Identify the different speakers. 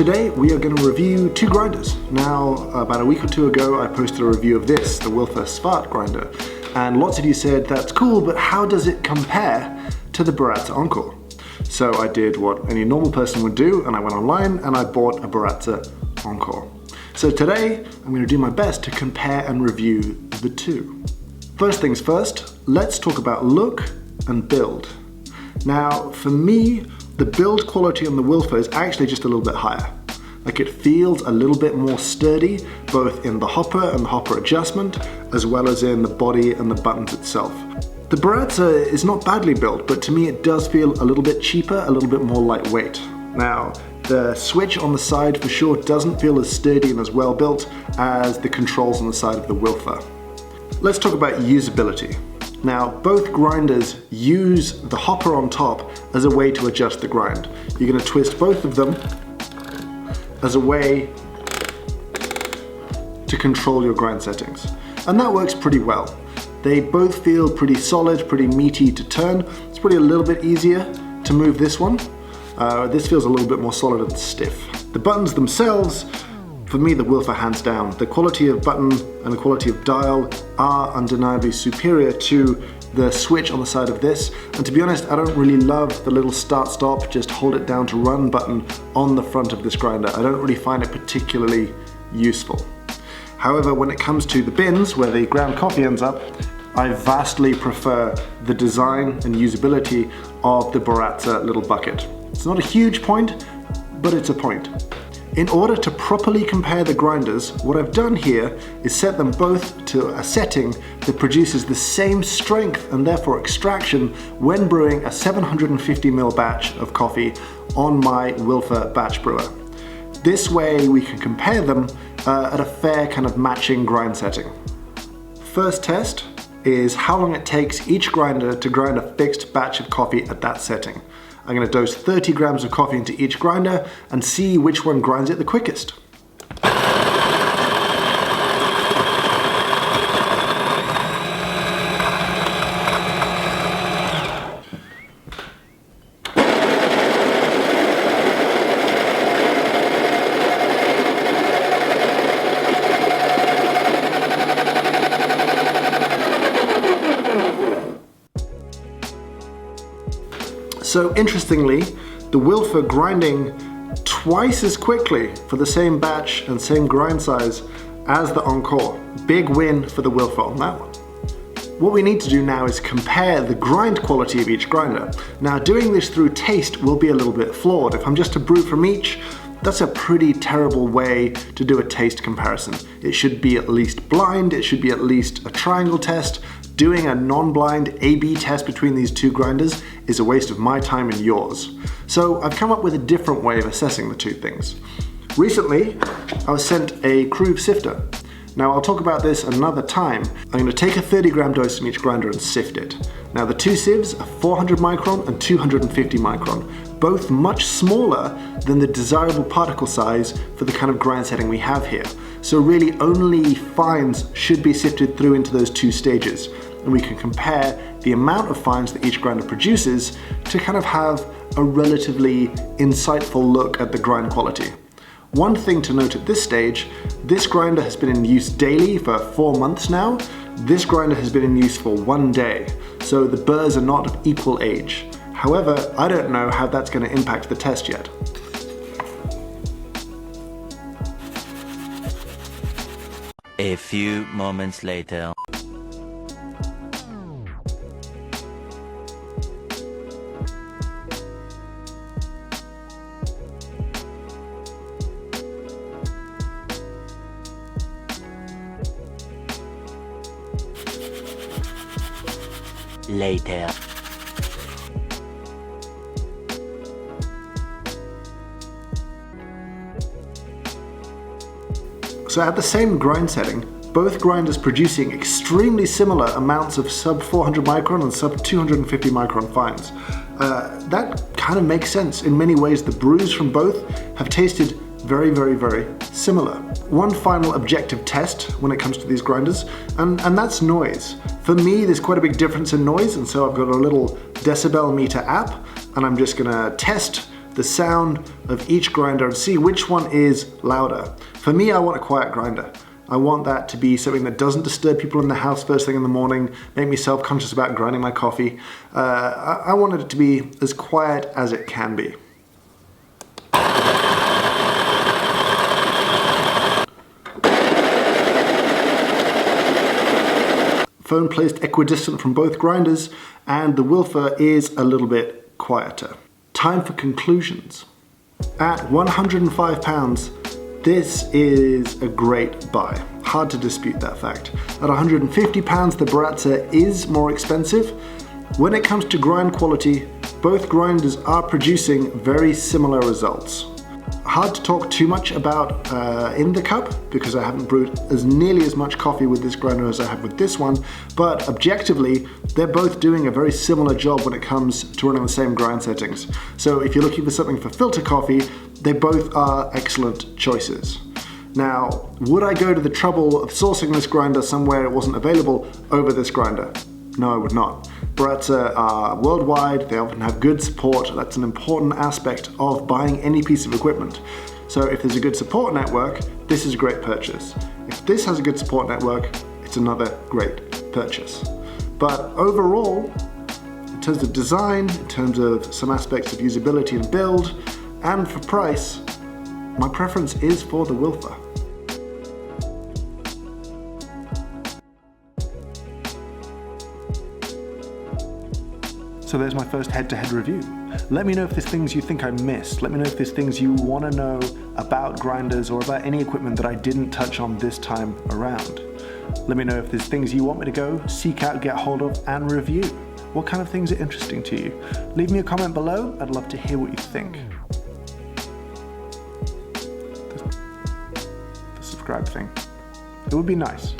Speaker 1: today we are going to review two grinders. Now, about a week or two ago, I posted a review of this, the Wilfa Svart Grinder, and lots of you said, that's cool, but how does it compare to the Baratza Encore? So I did what any normal person would do, and I went online and I bought a Baratza Encore. So today, I'm going to do my best to compare and review the two. First things first, let's talk about look and build. Now, for me, the build quality on the Wilfa is actually just a little bit higher. Like, it feels a little bit more sturdy, both in the hopper and the hopper adjustment, as well as in the body and the buttons itself. The Baratza is not badly built, but to me it does feel a little bit cheaper, a little bit more lightweight. Now, the switch on the side for sure doesn't feel as sturdy and as well built as the controls on the side of the Wilfa. Let's talk about usability. Now, both grinders use the hopper on top as a way to adjust the grind. You're going to twist both of them as a way to control your grind settings. And that works pretty well. They both feel pretty solid, pretty meaty to turn. It's probably a little bit easier to move this one. This feels a little bit more solid and stiff. The buttons themselves, for me, the Wilfa hands down. The quality of button and the quality of dial are undeniably superior to the switch on the side of this. And to be honest, I don't really love the little start-stop, just hold it down to run button on the front of this grinder. I don't really find it particularly useful. However, when it comes to the bins, where the ground coffee ends up, I vastly prefer the design and usability of the Baratza little bucket. It's not a huge point, but it's a point. In order to properly compare the grinders, what I've done here is set them both to a setting that produces the same strength and therefore extraction when brewing a 750ml batch of coffee on my Wilfa batch brewer. This way we can compare them at a fair kind of matching grind setting. First test is how long it takes each grinder to grind a fixed batch of coffee at that setting. I'm going to dose 30 grams of coffee into each grinder and see which one grinds it the quickest. So interestingly, the Wilfa grinding twice as quickly for the same batch and same grind size as the Encore. Big win for the Wilfa on that one. What we need to do now is compare the grind quality of each grinder. Now, doing this through taste will be a little bit flawed. If I'm just to brew from each, that's a pretty terrible way to do a taste comparison. It should be at least blind, it should be at least a triangle test. Doing a non-blind A/B test between these two grinders is a waste of my time and yours. So I've come up with a different way of assessing the two things. Recently, I was sent a Krug sifter. Now, I'll talk about this another time. I'm going to take a 30-gram dose from each grinder and sift it. Now, the two sieves are 400 micron and 250 micron, both much smaller than the desirable particle size for the kind of grind setting we have here. So really only fines should be sifted through into those two stages, and we can compare the amount of fines that each grinder produces to kind of have a relatively insightful look at the grind quality. One thing to note at this stage, this grinder has been in use daily for 4 months now. This grinder has been in use for 1 day, so the burrs are not of equal age. However, I don't know how that's going to impact the test yet.
Speaker 2: A few moments later. Later.
Speaker 1: So at the same grind setting, both grinders producing extremely similar amounts of sub 400 micron and sub 250 micron fines. That kind of makes sense. In many ways, the brews from both have tasted very, very, very similar. One final objective test when it comes to these grinders, and that's noise. For me, there's quite a big difference in noise, and so I've got a little decibel meter app, and I'm just gonna test the sound of each grinder and see which one is louder. For me, I want a quiet grinder. I want that to be something that doesn't disturb people in the house first thing in the morning, make me self-conscious about grinding my coffee. I want it to be as quiet as it can be. Phone placed equidistant from both grinders, and the Wilfa is a little bit quieter. Time for conclusions. At £105, this is a great buy. Hard to dispute that fact. At £150, the Baratza is more expensive. When it comes to grind quality, both grinders are producing very similar results. Hard to talk too much about in the cup because I haven't brewed as nearly as much coffee with this grinder as I have with this one, but objectively they're both doing a very similar job when it comes to running the same grind settings. So if you're looking for something for filter coffee, they both are excellent choices. Now, would I go to the trouble of sourcing this grinder somewhere it wasn't available over this grinder? No, I would not. Baratza are worldwide, they often have good support. That's an important aspect of buying any piece of equipment. So if there's a good support network, this is a great purchase. If this has a good support network, it's another great purchase. But overall, in terms of design, in terms of some aspects of usability and build, and for price, my preference is for the Wilfa. So there's my first head-to-head review. Let me know if there's things you think I missed. Let me know if there's things you want to know about grinders or about any equipment that I didn't touch on this time around. Let me know if there's things you want me to go seek out, get hold of, and review. What kind of things are interesting to you? Leave me a comment below. I'd love to hear what you think. The subscribe thing. It would be nice.